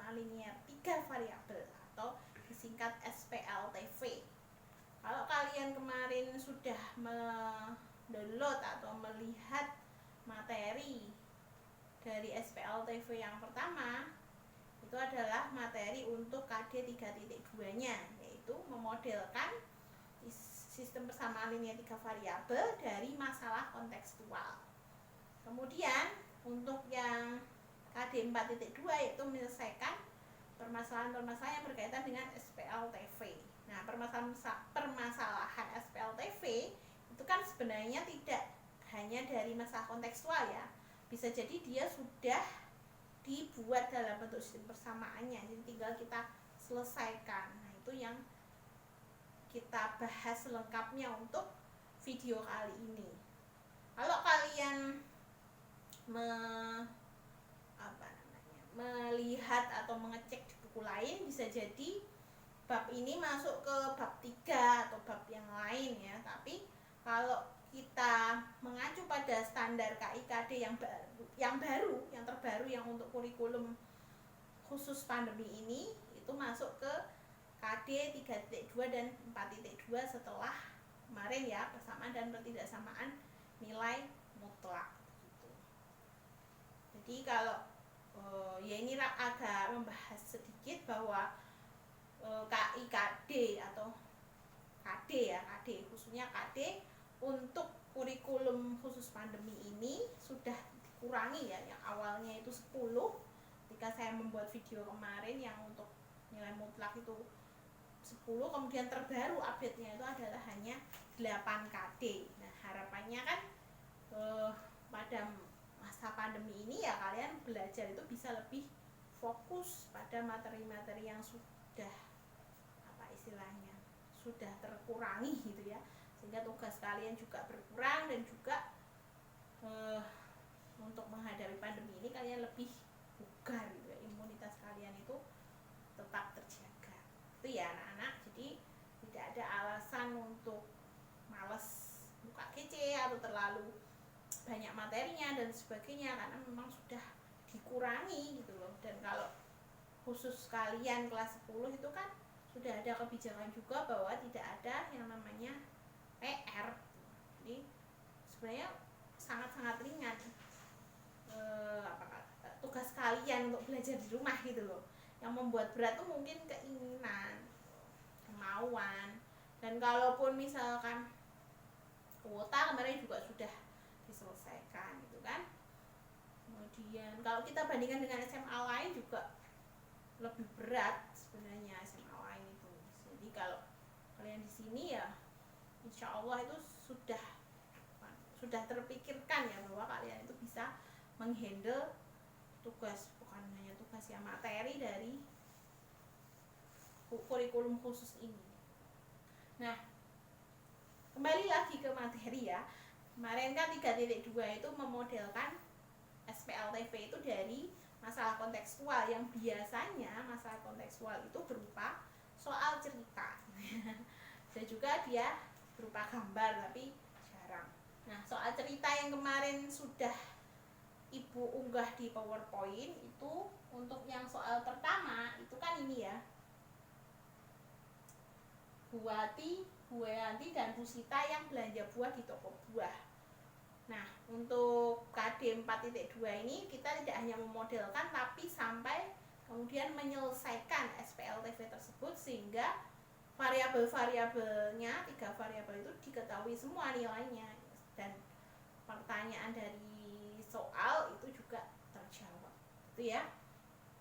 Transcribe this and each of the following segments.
persama linear 3 variabel atau disingkat SPLTV. Kalau kalian kemarin sudah mendownload atau melihat materi dari SPLTV yang pertama, itu adalah materi untuk KD 3.2-nya, yaitu memodelkan sistem persamaan linear 3 variabel dari masalah kontekstual. Kemudian untuk yang KD 4.2 yaitu menyelesaikan permasalahan-permasalahan yang berkaitan dengan SPLTV. Nah, permasalahan SPLTV itu kan sebenarnya tidak hanya dari masalah kontekstual ya. Bisa jadi dia sudah dibuat dalam bentuk sistem persamaannya, jadi tinggal kita selesaikan. Nah, itu yang kita bahas lengkapnya untuk video kali ini. Kalau kalian melihat atau mengecek di buku lain, bisa jadi bab ini masuk ke bab 3 atau bab yang lain ya. Tapi kalau kita mengacu pada standar KIKD yang terbaru yang untuk kurikulum khusus pandemi ini, itu masuk ke KD 3.2 dan 4.2 setelah kemarin ya, persamaan dan ketidaksamaan nilai mutlak gitu. Jadi kalau ya ini agak membahas sedikit bahwa KIKD atau KD ya, KD khususnya KD untuk kurikulum khusus pandemi ini sudah dikurangi ya, yang awalnya itu 10 ketika saya membuat video kemarin yang untuk nilai mutlak itu 10, kemudian terbaru update-nya itu adalah hanya 8 KD. Nah, harapannya kan pada masa pandemi ini ya kalian belajar itu bisa lebih fokus pada materi-materi yang sudah sudah terkurangi gitu ya, sehingga tugas kalian juga berkurang dan juga untuk menghadapi pandemi ini kalian lebih bugar gitu ya, imunitas kalian itu tetap terjaga itu ya anak-anak. Jadi tidak ada alasan untuk males buka kece atau terlalu banyak materinya dan sebagainya, karena memang sudah dikurangi gitu loh. Dan kalau khusus kalian kelas 10 itu kan sudah ada kebijakan juga bahwa tidak ada yang namanya PR. Jadi sebenarnya sangat-sangat ringan tugas kalian untuk belajar di rumah gitu loh. Yang membuat berat tuh mungkin keinginan, kemauan, dan kalaupun misalkan kuota kemarin juga sudah diselesaikan gitu kan. Kemudian kalau kita bandingkan dengan SMA lain juga lebih berat sebenarnya SMA lain itu. Jadi kalau kalian di sini ya insya Allah itu sudah terpikirkan ya bahwa kalian itu bisa menghandle tugas, bukan hanya tugas yang materi dari kurikulum khusus ini. Nah, kembali lagi ke materi ya. Kemarin kan 3.2 itu memodelkan SPLTV itu dari masalah kontekstual, yang biasanya masalah kontekstual itu berupa soal cerita dan juga dia berupa gambar, tapi jarang. Nah, soal cerita yang kemarin sudah Ibu unggah di PowerPoint itu untuk yang soal pertama itu kan ini ya, Buati, Bu Yanti, dan Bu Sita yang belanja buah di toko buah. Nah, untuk KD 4.2 ini kita tidak hanya memodelkan tapi sampai kemudian menyelesaikan SPLTV tersebut sehingga variabel-variabelnya, 3 variabel itu diketahui semua nilainya, dan pertanyaan dari soal itu juga terjawab itu ya.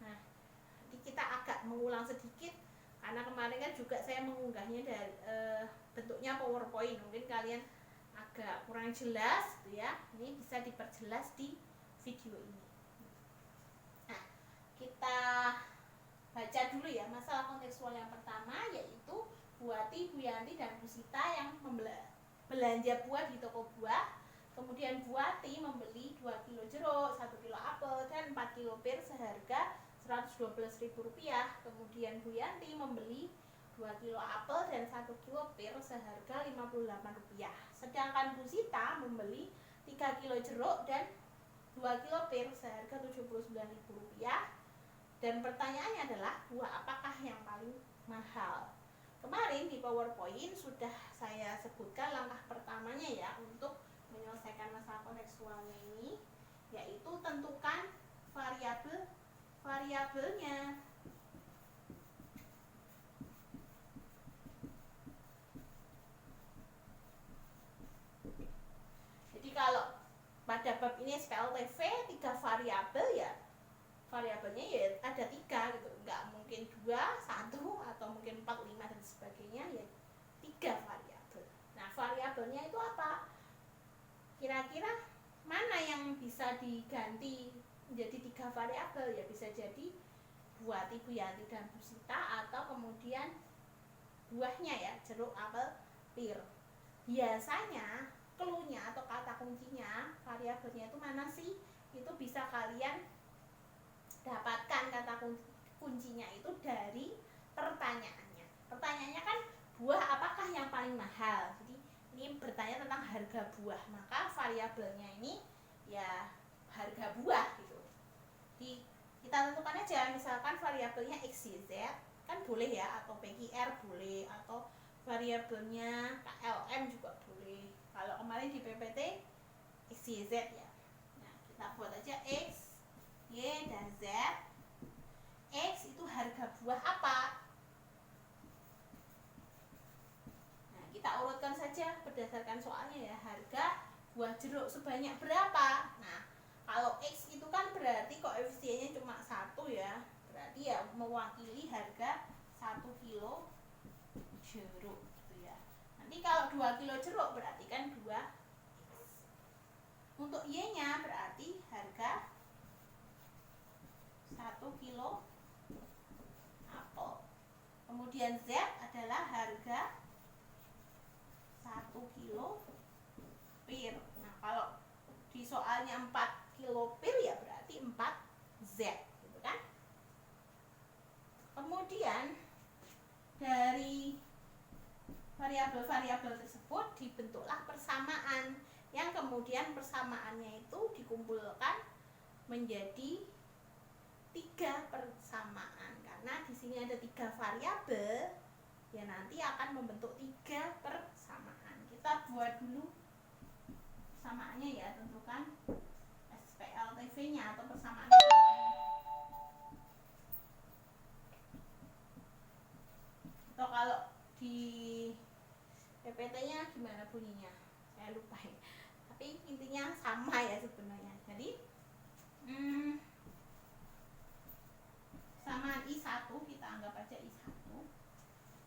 Nah, jadi kita agak mengulang sedikit karena kemarin kan juga saya mengunggahnya dari bentuknya PowerPoint, mungkin kalian agak kurang jelas gitu ya. Ini bisa diperjelas di video ini. Nah, kita baca dulu ya masalah kontekstual yang pertama, yaitu Buati, Bu Yanti, dan Bu Sita yang belanja buah di toko buah. Kemudian Buati membeli 2 kilo jeruk, 1 kilo apel, dan 4 kilo pir seharga Rp112.000. Kemudian Bu Yanti membeli 2 kilo apel dan 1 kilo pir seharga Rp58. Sedangkan Bu Sita membeli 3 kilo jeruk dan 2 kilo pir seharga Rp79.000. Dan pertanyaannya adalah buah apakah yang paling mahal? Kemarin di PowerPoint sudah saya sebutkan langkah pertamanya ya untuk menyelesaikan masalah kontekstualnya ini, yaitu tentukan variabelnya. Jadi kalau pada bab ini SPLTV 3 variabel ya, variabelnya ya ada 3 gitu, nggak mungkin 2, 1 atau mungkin 4, 5 dan sebagainya, ya 3 variabel. Nah variabelnya itu apa? Kira-kira mana yang bisa diganti menjadi 3 variabel? Ya bisa jadi buah Bu Yanti dan Bu Sita, atau kemudian buahnya ya, jeruk, apel, pir. Biasanya clue-nya atau kata kuncinya variabelnya itu mana sih? Itu bisa kalian dapatkan kata kuncinya itu dari pertanyaannya. Pertanyaannya kan buah apakah yang paling mahal. Jadi ini bertanya tentang harga buah, maka variabelnya ini ya harga buah gitu. Kita tentukan aja, misalkan variabelnya x, y, z kan boleh ya, atau PQR boleh, atau variabelnya KLM juga boleh. Kalau kemarin di PPT x, y, z ya. Nah kita buat aja x, y, dan z. X itu harga buah apa? Nah kita urutkan saja berdasarkan soalnya ya. Harga buah jeruk sebanyak berapa? Nah kalau X itu kan berarti koefisiennya cuma 1 ya, berarti ya mewakili harga 1 kilo jeruk gitu ya. Nanti kalau 2 kilo jeruk berarti kan 2X. Untuk Y nya berarti harga 1 kilo apel. Kemudian Z adalah harga 1 kilo pir. Nah kalau di soalnya 4 kilo pir ya berarti 4Z gitu kan. Kemudian dari variabel-variabel tersebut dibentuklah persamaan, yang kemudian persamaannya itu dikumpulkan menjadi 3 persamaan. Karena di sini ada 3 variabel, ya nanti akan membentuk 3 persamaan. Kita buat dulu persamaannya ya, tentukan SPLTV-nya atau persamaan. Atau kalau di PPT-nya gimana bunyinya? Saya lupa ya. Tapi intinya sama ya sebenarnya. Jadi persamaan I1 kita anggap aja I1.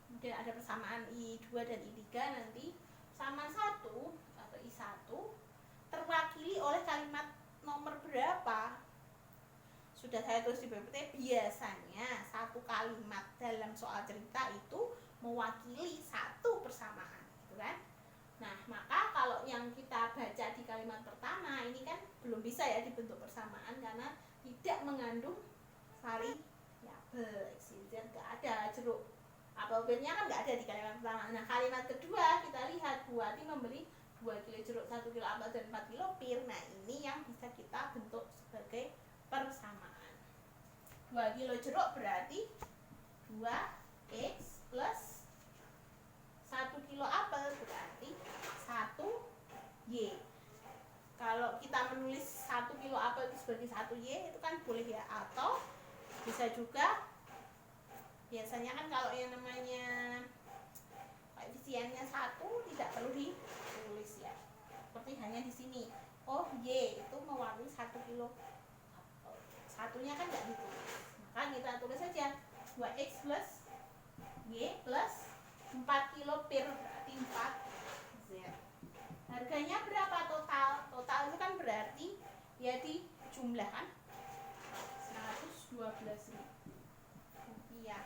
Kemudian ada persamaan I2 dan I3, nanti persamaan 1 atau I1 terwakili oleh kalimat nomor berapa? Sudah saya tulis di PPT, biasanya satu kalimat dalam soal cerita itu mewakili 1 persamaan, gitu kan? Nah, maka kalau yang kita baca di kalimat pertama ini kan belum bisa ya dibentuk persamaan karena tidak mengandung variabel x, y, z, nggak ada. Jeruk, apel, pirnya kan nggak ada di kalimat pertama. Nah, kalimat kedua kita lihat Bu Ati membeli 2 kilo jeruk, 1 kilo apel, dan 4 kilo pir. Nah, ini yang bisa kita bentuk sebagai persamaan. 2 kilo jeruk berarti 2x plus 1 kilo apel berarti 1y. Kalau kita menulis 1 kilo apel itu sebagai 1y itu kan boleh ya, atau bisa juga biasanya kan kalau yang namanya koefisiennya 1 tidak perlu ditulis ya. Seperti hanya di sini. Oh, y itu mewakili 1 kilo apel. Satunya kan nggak ditulis. Maka kita tulis saja 2x plus y plus 4 kilo pir berarti 4Z. Harganya berapa total? Total itu kan berarti ya dijumlahkan 112.000 rupiah.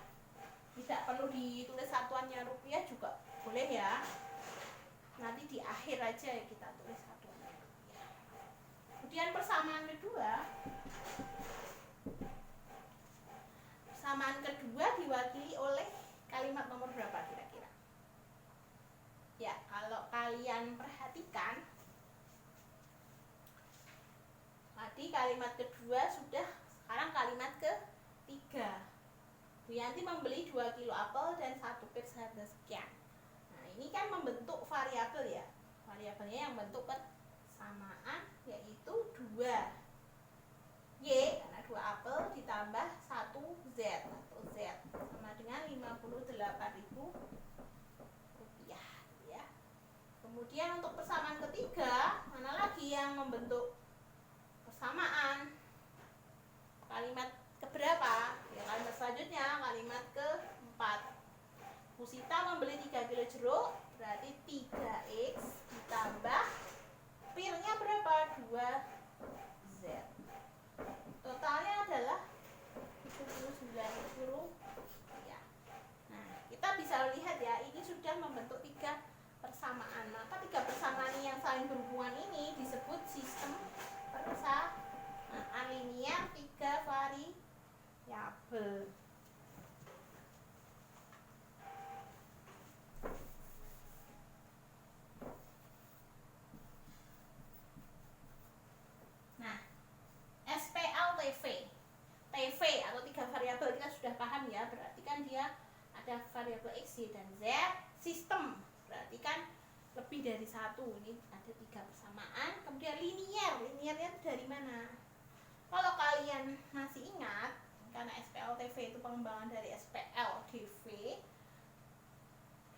Tidak perlu ditulis satuannya rupiah juga boleh ya. Nanti di akhir aja ya kita tulis satuannya rupiah. Kemudian persamaan kedua. Persamaan kedua diwakili oleh kalimat nomor berapa kira-kira? Ya, kalau kalian perhatikan tadi kalimat kedua sudah, sekarang kalimat ketiga. 3. Bu Yanti membeli 2 kilo apel dan 1 pir seharga sekian. Nah, ini kan membentuk variabel ya. Variabelnya yang bentuk persamaan yaitu 2 Y karena 2 apel ditambah 1 Z atau Z sama dengan 58.000 rupiah ya. Kemudian untuk persamaan ketiga, mana lagi yang membentuk persamaan? Kalimat keberapa? Ya kalimat selanjutnya, kalimat keempat. Pusita membeli 3 kilo jeruk, berarti 3X ditambah pirnya berapa? 2Z. Totalnya adalah 79.000 rupiah. Nah, kita bisa lihat ya, ini sudah membentuk 3 persamaan. Maka 3 persamaan yang saling berhubungan ini disebut sistem persamaan linear 3 variabel. Nah, SPL TV atau 3 variabel kita sudah paham ya, berarti kan dia ada variabel X, Y, dan Z. Sistem berarti kan lebih dari 1, ini ada 3 persamaan. Kemudian linearnya dari mana? Kalau kalian masih ingat, karena SPL TV itu pengembangan dari SPL DV,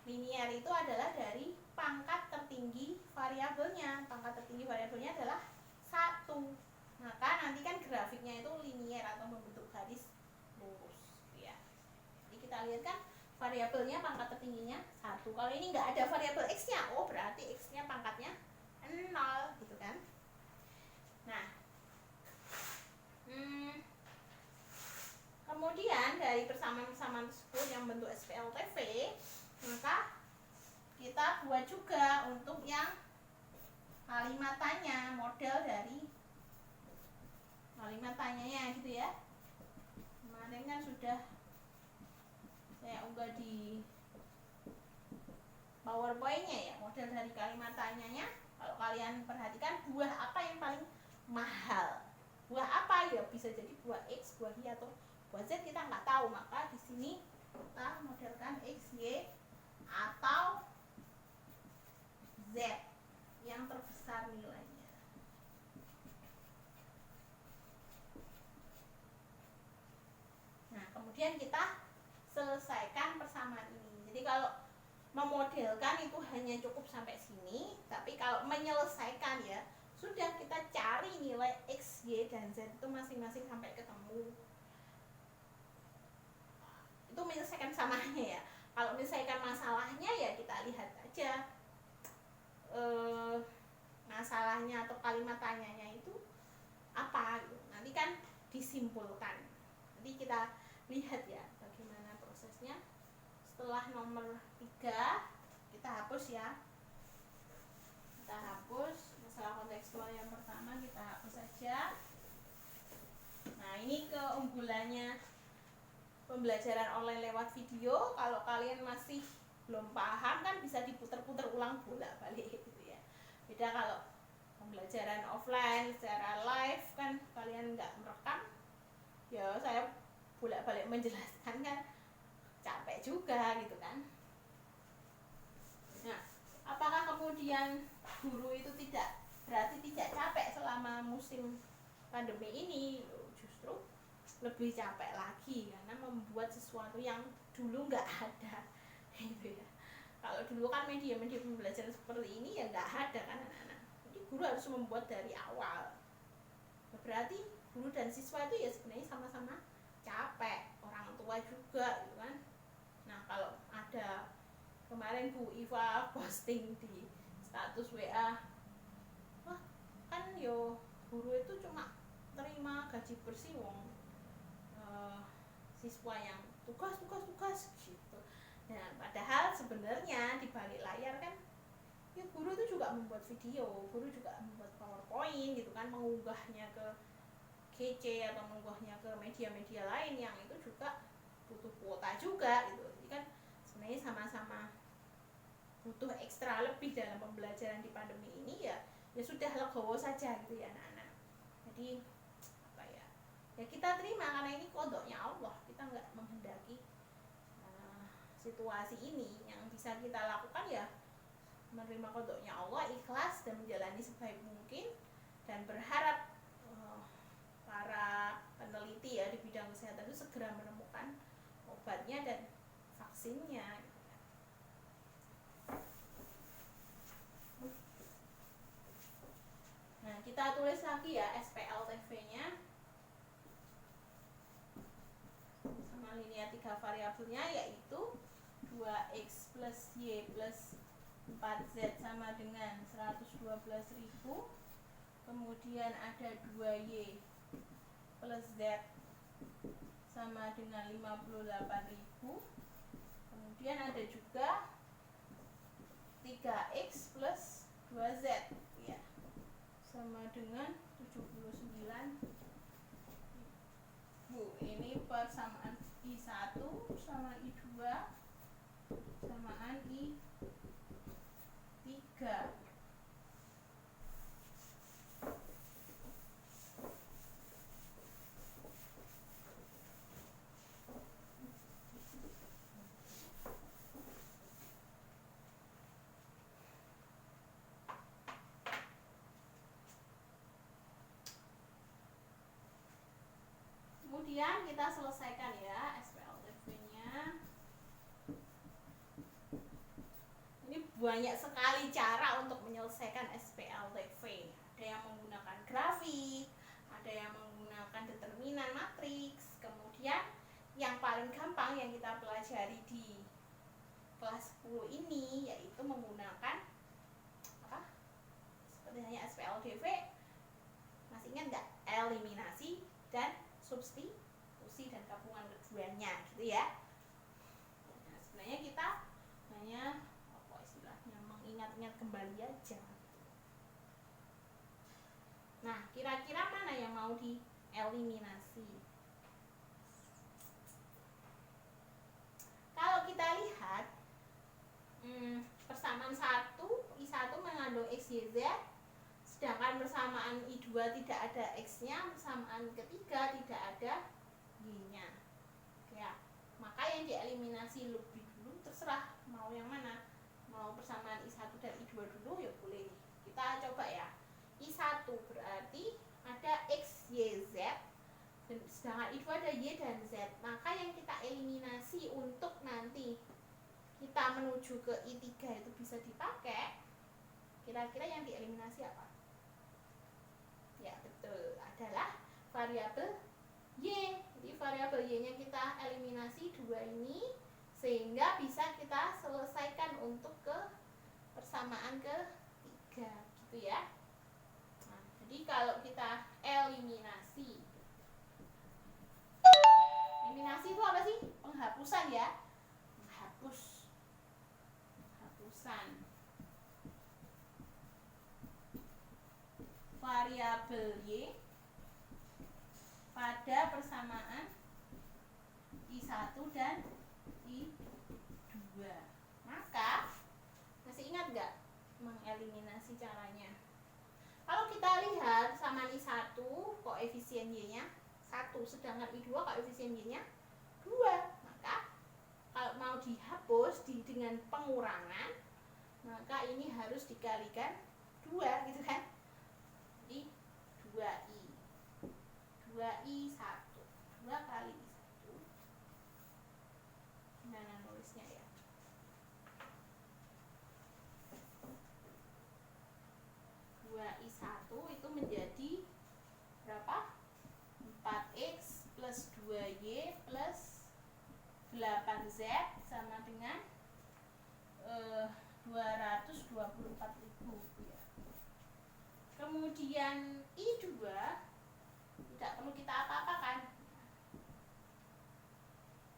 linear itu adalah dari pangkat tertinggi variabelnya. Pangkat tertinggi variabelnya adalah 1. Maka nanti kan grafiknya itu linear atau membentuk garis lurus ya. Jadi kita lihat kan variabelnya pangkat tertingginya 1. Kalau ini nggak ada variabel X-nya, oh berarti X-nya pangkatnya 0 gitu kan. Nah, kemudian dari persamaan-persamaan tersebut yang bentuk SPLTV, maka kita buat juga untuk yang kalimat tanya, model dari kalimat tanyanya gitu ya. Kemarin kan sudah saya unggah di PowerPoint-nya ya, model dari kalimat tanyanya. Kalau kalian perhatikan, buah apa yang paling mahal? Buah apa ya? Bisa jadi buah X, buah Y, atau buah Z, kita nggak tahu. Maka di sini kita modelkan X, Y, atau Z yang terbesar nilainya. Nah, kemudian kita selesaikan persamaan ini. Jadi kalau memodelkan itu hanya cukup sampai sini, tapi kalau menyelesaikan ya sudah, kita cari nilai X, Y, dan Z itu masing-masing sampai ketemu. Itu menyelesaikan samaannya ya. Kalau menyelesaikan masalahnya ya kita lihat aja masalahnya atau kalimat tanyanya itu apa gitu. Nanti kan disimpulkan. Nanti kita lihat ya bagaimana prosesnya. Setelah nomor 3 kita hapus ya. Kita hapus masalah kontekstual yang pertama, kita hapus saja. Nah, ini keunggulannya pembelajaran online lewat video. Kalau kalian masih belum paham kan bisa diputar-putar ulang bolak-balik gitu ya. Beda kalau pembelajaran offline secara live kan kalian nggak merekam, ya saya bolak-balik menjelaskan kan capek juga gitu kan. Nah, apakah kemudian guru itu berarti tidak capek selama musim pandemi ini? Justru lebih capek lagi karena membuat sesuatu yang dulu nggak ada gitu ya. Kalau dulu kan media-media pembelajaran seperti ini ya nggak ada kan anak-anak. Jadi guru harus membuat dari awal. Berarti guru dan siswa itu ya sebenarnya sama-sama capek, orang tua juga gitu kan. Nah, kalau ada kemarin Bu Iva posting di status WA, wah kan yo guru itu cuma terima gaji bersih wong siswa yang tugas gitu. Nah, padahal sebenarnya di balik layar kan ya guru itu juga membuat video, guru juga membuat PowerPoint gitu kan, mengunggahnya ke GC atau mengunggahnya ke media-media lain yang itu juga butuh kuota juga gitu. Jadi kan sebenarnya sama-sama butuh ekstra lebih dalam pembelajaran di pandemi ini ya sudah legowo saja gitu ya anak-anak. Jadi apa ya, Ya kita terima karena ini kodoknya Allah, kita nggak menghendaki situasi ini. Yang bisa kita lakukan ya menerima kodoknya Allah, ikhlas dan menjalani sebaik mungkin, dan berharap para peneliti ya di bidang kesehatan itu segera menemukan obatnya dan vaksinnya. Nah, kita tulis lagi ya SPLTV-nya sama linear 3 variabelnya, yaitu 2x plus y plus 4z sama dengan 112.000, kemudian ada 2y plus z sama dengan 58.000, kemudian ada juga 3x plus 2z ya sama dengan 79.000. Ini persamaan I1 sama I2 samaan I3. Kemudian kita selesaikan ya SPLTV-nya. Ini banyak sekali cara untuk menyelesaikan SPLTV. Ada yang menggunakan grafik, ada yang menggunakan determinan matriks. Kemudian yang paling gampang yang kita pelajari di kelas 10 ini yaitu menggunakan apa? Seperti hanya SPLTV. Masih ingat nggak? Eliminasi dan substitusi dan gabungan keduanya gitu ya. Nah, sebenarnya kita hanya apa istilahnya mengingat-ingat kembali aja. Nah, kira-kira mana yang mau dieliminasi? Kalau kita lihat persamaan 1 I1 mengandung X, Y, Z, sedangkan persamaan I2 tidak ada X-nya, persamaan ketiga tidak ada Y-nya ya. Maka yang dieliminasi lebih dulu terserah mau yang mana, mau persamaan I1 dan I2 dulu ya boleh. Kita coba ya. I1 berarti ada X, Y, Z, dan sedangkan I2 ada Y dan Z. Maka yang kita eliminasi untuk nanti kita menuju ke I3 itu bisa dipakai, kira-kira yang dieliminasi apa? Ya betul, adalah variabel Y. Jadi variabel Y-nya kita eliminasi 2 ini, sehingga bisa kita selesaikan untuk ke persamaan ketiga gitu ya. Nah, jadi kalau kita eliminasi itu apa sih? Penghapusan ya. Penghapusan variabel Y pada persamaan I1 dan I2. Maka masih ingat nggak mengeliminasi caranya? Kalau kita lihat persamaan I1 koefisien Y-nya 1, sedangkan I2 koefisien Y-nya 2. Maka kalau mau dihapus dengan pengurangan, maka ini harus dikalikan 2 gitu kan. Jadi 2I 1 2 kali I1. Gimana nulisnya ya? 2I1 itu menjadi berapa? 4X plus 2Y plus 8Z sama dengan 224.000 ya. Kemudian I2 tidak perlu kita apa-apakan,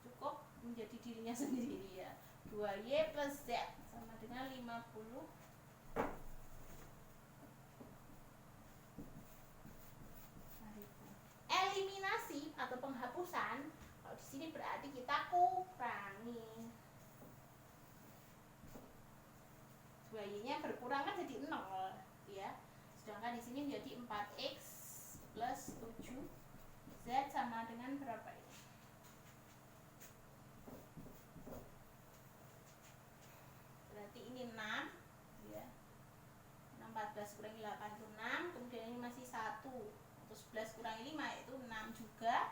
cukup menjadi dirinya sendiri ya. 2Y plus Z sama dengan 50. Eliminasi atau penghapusan, kalau di sini berarti kita kurangi. 2Y-nya berkurang kan jadi 0 ya. Sedangkan di sini menjadi 4X plus 7Z Z sama dengan berapa ini? Berarti ini 6 ya. 6, 14 kurangi 8 itu 6, kemudian ini masih 1. Terus 11 kurangi 5 itu 6 juga.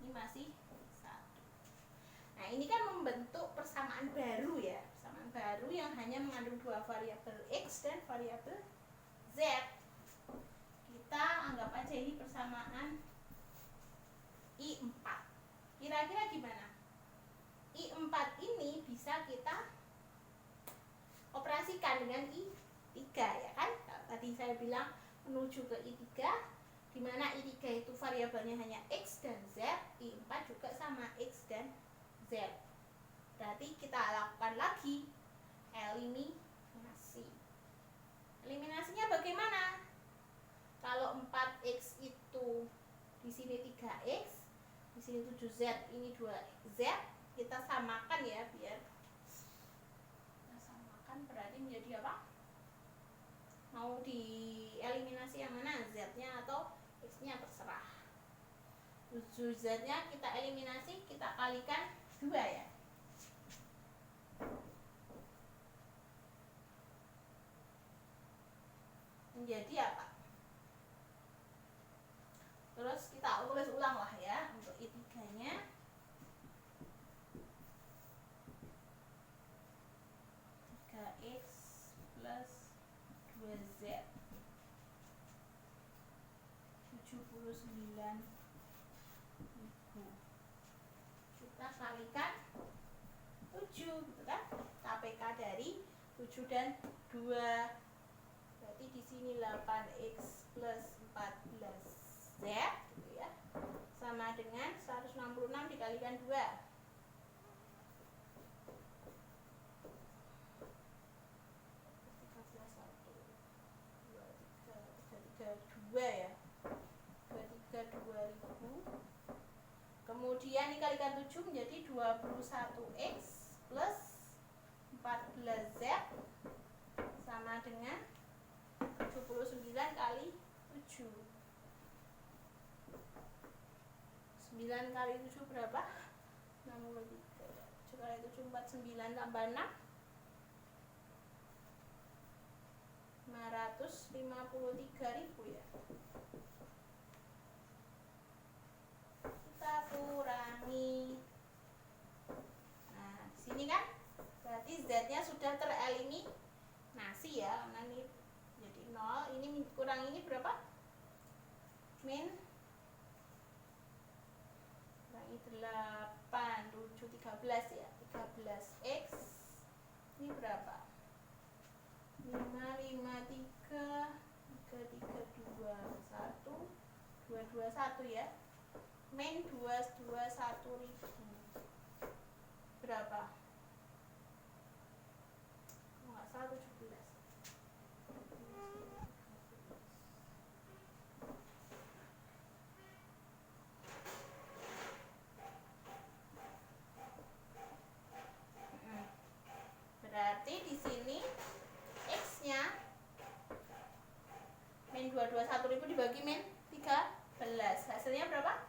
Ini masih 1. Nah, ini kan membentuk persamaan baru ya. Persamaan baru yang hanya mengandung dua variabel X dan variabel Z. Kita anggap aja ini persamaan I4. Kira-kira gimana? I4 ini bisa kita operasikan dengan I3 ya kan? Tadi saya bilang menuju ke I3, di mana I3 itu variabelnya hanya X dan Z, I4 juga sama X dan Z. Berarti kita lakukan lagi eliminasi. Eliminasinya bagaimana? Kalau 4X itu di sini 3X, di sini 7Z, ini 2Z, kita samakan ya, biar kita samakan, berarti menjadi apa? Mau dieliminasi yang mana? Z-nya atau X-nya, terserah. 7Z-nya kita eliminasi, kita kalikan 2 ya. Menjadi apa? Terus kita tulis ulang lah ya untuk I3-nya. 3X plus 2Z 79.000. Kita kalikan 7 gitu kan? KPK dari 7 dan 2. Berarti di sini 8X plus 14Z gitu ya. Sama dengan 166 dikalikan 2. 2 ya. 23.000. Kemudian dikalikan 7 menjadi 21X plus 14Z sama dengan 79 kali 7. 9 kali 7 berapa? 63. 7 kali 7 49 tambah 6 553.000 ya. Kita kurangi. Nah, di sini kan berarti Z-nya sudah tereliminasi ya, karena ini jadi 0. Ini kurang ini berapa? Min kurangi 8, 7, 13 ya. 13X ini berapa? 5, 5, 3, 3, 3, 2, 1, 2, 2, 1 ya. Min 221.000 berapa? Enggak salah 17. Berarti di sini X-nya min 221.000 dibagi min 13. Hasilnya berapa?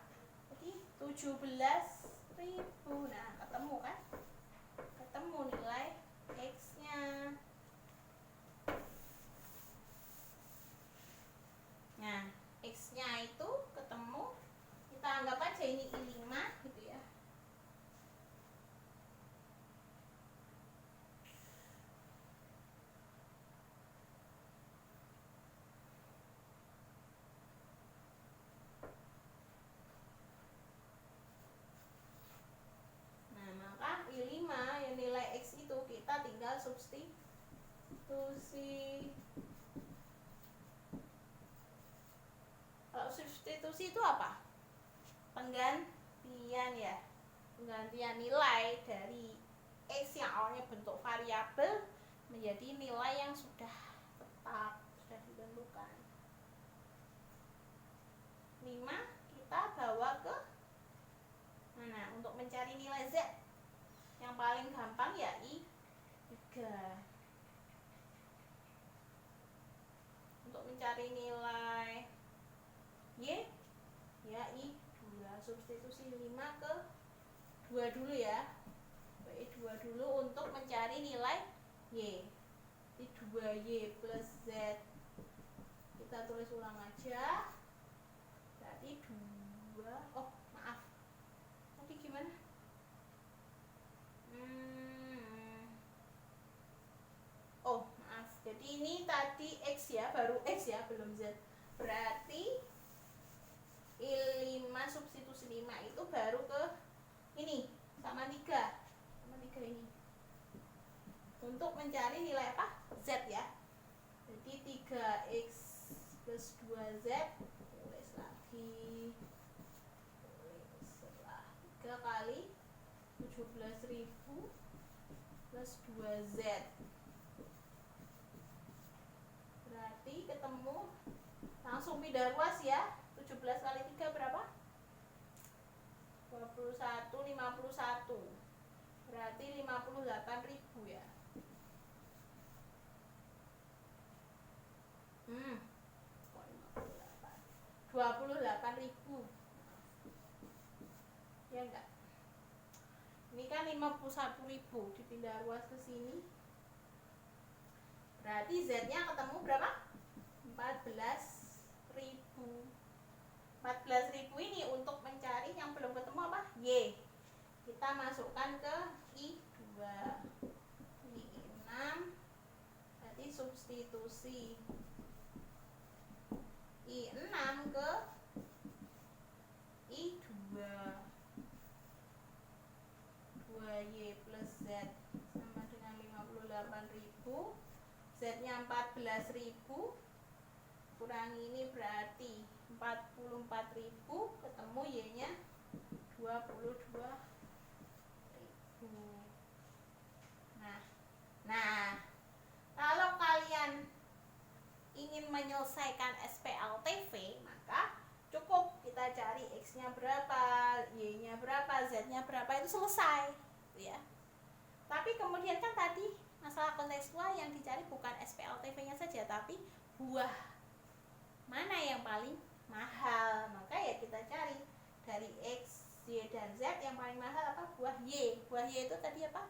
Jadi 17.000. Nah, ketemu kan? Ketemu nilai X-nya. Nah, X-nya itu ketemu. Kita anggap aja ini I5 gitu ya. I5 yang nilai X itu kita tinggal substitusi. Kalau substitusi itu apa? Penggantian ya. Penggantian nilai dari X yang awalnya bentuk variabel menjadi nilai yang sudah tetap, sudah ditentukan. 5 kita bawa ke mana? Untuk mencari nilai Z yang paling gampang ya I3. Untuk mencari nilai Y ya I2. substitusi 5 ke 2 dulu ya. PI 2 dulu untuk mencari nilai Y. Jadi 2Y plus Z. Kita tulis ulang aja. Berarti 2. Oh, maaf. Tadi gimana? Oh, maaf. Jadi ini tadi X ya, baru X ya, belum Z. Berarti I5 substitusi 5 itu baru ke ini, sama 3. Sama 3 ini. Untuk mencari nilai apa? Z ya. Jadi 3X plus 2Z. Tulis lagi. Tulislah 3 kali 17.000 plus 2Z. Berarti ketemu langsung pindah ruas ya. 17 kali 3 berapa? 21, 51. Berarti 58.000 ya. Kok 58? 28.000. Ya enggak? Ini kan 51.000 dipindah ruas ke sini. Berarti Z-nya ketemu berapa? 14.000. 14.000 ini untuk mencari yang belum ketemu apa? Y. Kita masukkan ke I2. I6. Berarti substitusi I6 ke I2. 2Y plus Z sama dengan 58.000. Z-nya 14.000. Kurang ini berarti 44.000, ketemu Y-nya 22.000. Nah, kalau kalian ingin menyelesaikan SPLTV, maka cukup kita cari X-nya berapa, Y-nya berapa, Z-nya berapa, itu selesai, ya. Tapi kemudian kan tadi masalah kontekstual yang dicari bukan SPLTV-nya saja, tapi buah mana yang paling mahal. Maka ya kita cari dari X, Y, dan Z, yang paling mahal apa? Buah Y. Buah Y itu tadi apa?